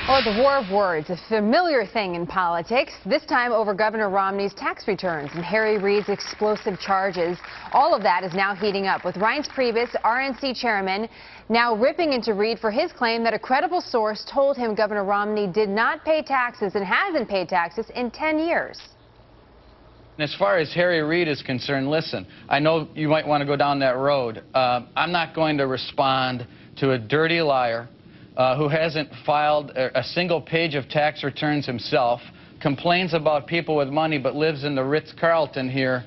Oh, the war of words, a familiar thing in politics, this time over Governor Romney's tax returns and Harry Reid's explosive charges. All of that is now heating up, with Reince Priebus, RNC chairman, now ripping into Reid for his claim that a credible source told him Governor Romney did not pay taxes and hasn't paid taxes in 10 years. As far as Harry Reid is concerned, listen, I know you might want to go down that road. I'm not going to respond to a dirty liar who hasn't filed a single page of tax returns himself, complains about people with money, but lives in the Ritz-Carlton here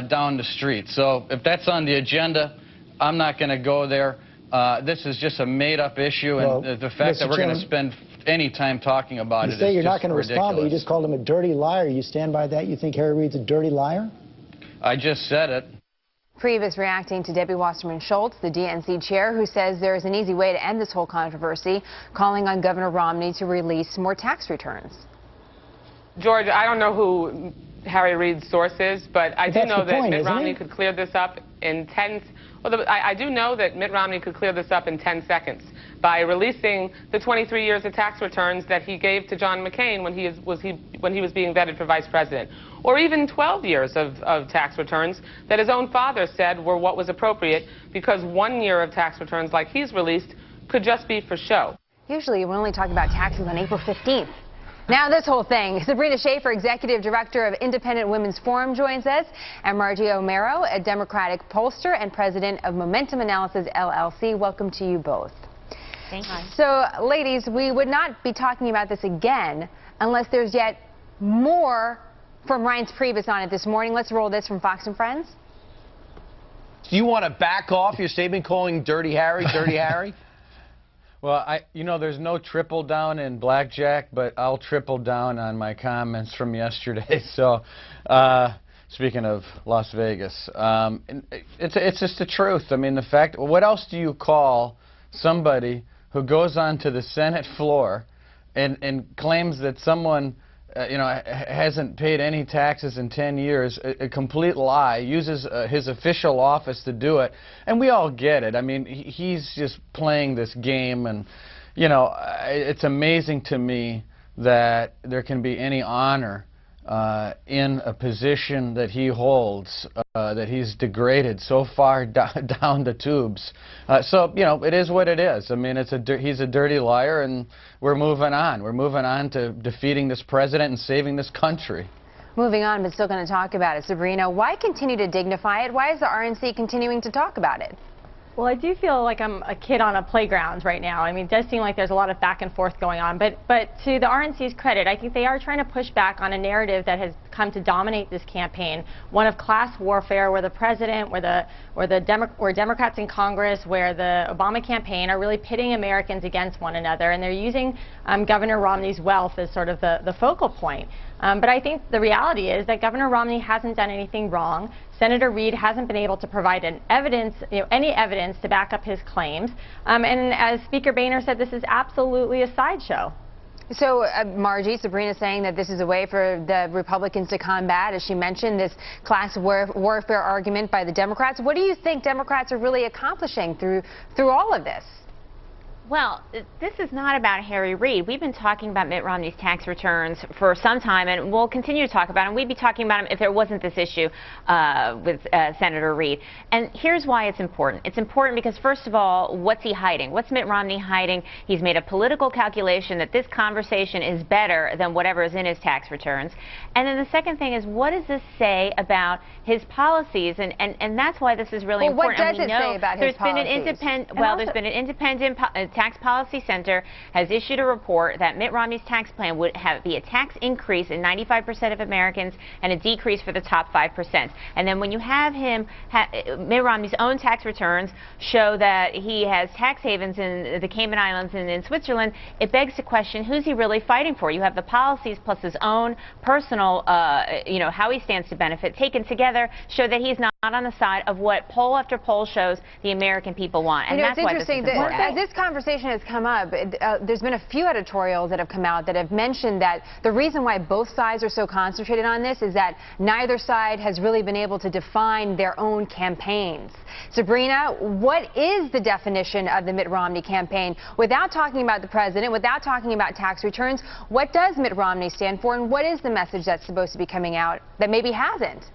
down the street. So if that's on the agenda, I'm not going to go there. This is just a made-up issue, and the fact that we're going to spend any time talking about it is just ridiculous. You say you're not going to respond, but you just called him a dirty liar. You stand by that? You think Harry Reid's a dirty liar? I just said it. Priebus reacting to Debbie Wasserman Schultz, the DNC chair, who says there is an easy way to end this whole controversy, calling on Governor Romney to release more tax returns. George, I don't know who Harry Reid's source is, but I do know that Mitt Romney could clear this up in 10. Well, I do know that Mitt Romney could clear this up in 10 seconds by releasing the 23 years of tax returns that he gave to John McCain when he was being vetted for vice president, or even 12 years of tax returns that his own father said were what was appropriate, because 1 year of tax returns like he's released could just be for show. Usually we only talk about taxes on April 15th. Now this whole thing. Sabrina Schaeffer, Executive Director of Independent Women's Forum, joins us, and Margie O'Maro, a Democratic pollster and President of Momentum Analysis, LLC. Welcome to you both. Thank you. So, ladies, we would not be talking about this again unless there's yet more from Reince Priebus on it this morning. Let's roll this from Fox and Friends. Do you want to back off your statement calling Dirty Harry, Dirty Harry? Well, you know, there's no triple down in blackjack, but I'll triple down on my comments from yesterday. So, speaking of Las Vegas, it's just the truth. I mean, the fact, what else do you call somebody who goes onto the Senate floor and claims that someone, you know, hasn't paid any taxes in 10 years, a complete lie, uses his official office to do it, and we all get it. I mean, he's just playing this game, and, you know, it's amazing to me that there can be any honor in a position that he holds, that he's degraded so far down the tubes. So, you know, it is what it is. I mean, he's a dirty liar, and we're moving on. We're moving on to defeating this president and saving this country. Moving on, but still going to talk about it. Sabrina, why continue to dignify it? Why is the RNC continuing to talk about it? Well, I do feel like I'm a kid on a playground right now. I mean, it does seem like there's a lot of back and forth going on. But to the RNC's credit, I think they are trying to push back on a narrative that has come to dominate this campaign, one of class warfare, where the president, where Democrats in Congress, where the Obama campaign are really pitting Americans against one another, and they're using Governor Romney's wealth as sort of the focal point. But I think the reality is that Governor Romney hasn't done anything wrong. Senator Reid hasn't been able to provide any evidence to back up his claims. And as Speaker Boehner said, this is absolutely a sideshow. So, Margie, Sabrina saying that this is a way for the Republicans to combat, as she mentioned, this class warfare argument by the Democrats. What do you think Democrats are really accomplishing through all of this? Well, this is not about Harry Reid. We've been talking about Mitt Romney's tax returns for some time, and we'll continue to talk about him. We'd be talking about him if there wasn't this issue with Senator Reid. And here's why it's important. It's important because, first of all, what's he hiding? What's Mitt Romney hiding? He's made a political calculation that this conversation is better than whatever is in his tax returns. And then the second thing is, what does this say about his policies? And that's why this is really important. What does it say about his policies? There's been an independent Tax Policy Center has issued a report that Mitt Romney's tax plan would be a tax increase in 95% of Americans and a decrease for the top 5%. And then when you have him, Mitt Romney's own tax returns show that he has tax havens in the Cayman Islands and in Switzerland, it begs the question, who's he really fighting for? You have the policies plus his own personal, you know, how he stands to benefit, taken together, show that he's not not on the side of what poll after poll shows the American people want. And that's that's why this is interesting. important. As this conversation has come up, there's been a few editorials that have come out that have mentioned that the reason why both sides are so concentrated on this is that neither side has really been able to define their own campaigns. Sabrina, what is the definition of the Mitt Romney campaign? Without talking about the president, without talking about tax returns, what does Mitt Romney stand for, and what is the message that's supposed to be coming out that maybe hasn't?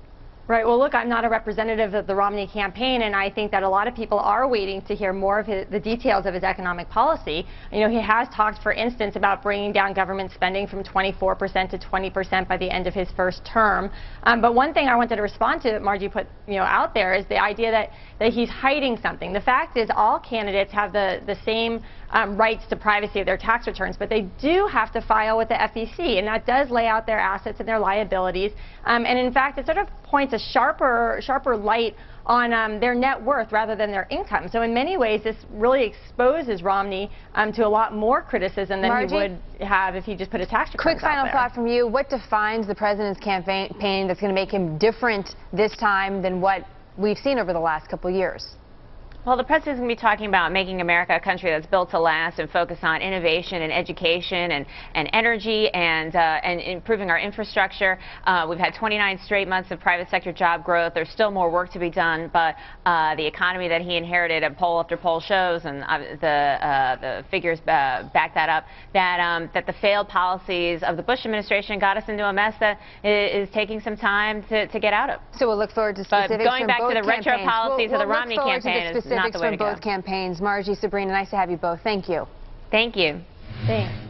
Right. Well, look, I'm not a representative of the Romney campaign, and I think that a lot of people are waiting to hear more of the details of his economic policy. You know, he has talked, for instance, about bringing down government spending from 24% to 20% by the end of his first term. But one thing I wanted to respond to that Margie put, out there is the idea that he's hiding something. The fact is all candidates have the same rights to privacy of their tax returns, but they do have to file with the FEC, and that does lay out their assets and their liabilities. And in fact, it sort of points a sharper light on their net worth rather than their income. So in many ways, this really exposes Romney to a lot more criticism than Margie, he would have if he just put a tax return. Quick final thought from you. What defines the president's campaign that's going to make him different this time than what we've seen over the last couple of years? Well, the president's going to be talking about making America a country that's built to last and focus on innovation and education and energy and improving our infrastructure. We've had 29 straight months of private sector job growth. There's still more work to be done, but the economy that he inherited, and poll after poll shows, and the figures back that up, that the failed policies of the Bush administration got us into a mess that is taking some time to get out of. So we'll look forward to specifics. But going back to the campaigns. retro policies of the Romney campaign is not the way to go. Both campaigns. Margie, Sabrina, nice to have you both. Thank you. Thank you. Thanks.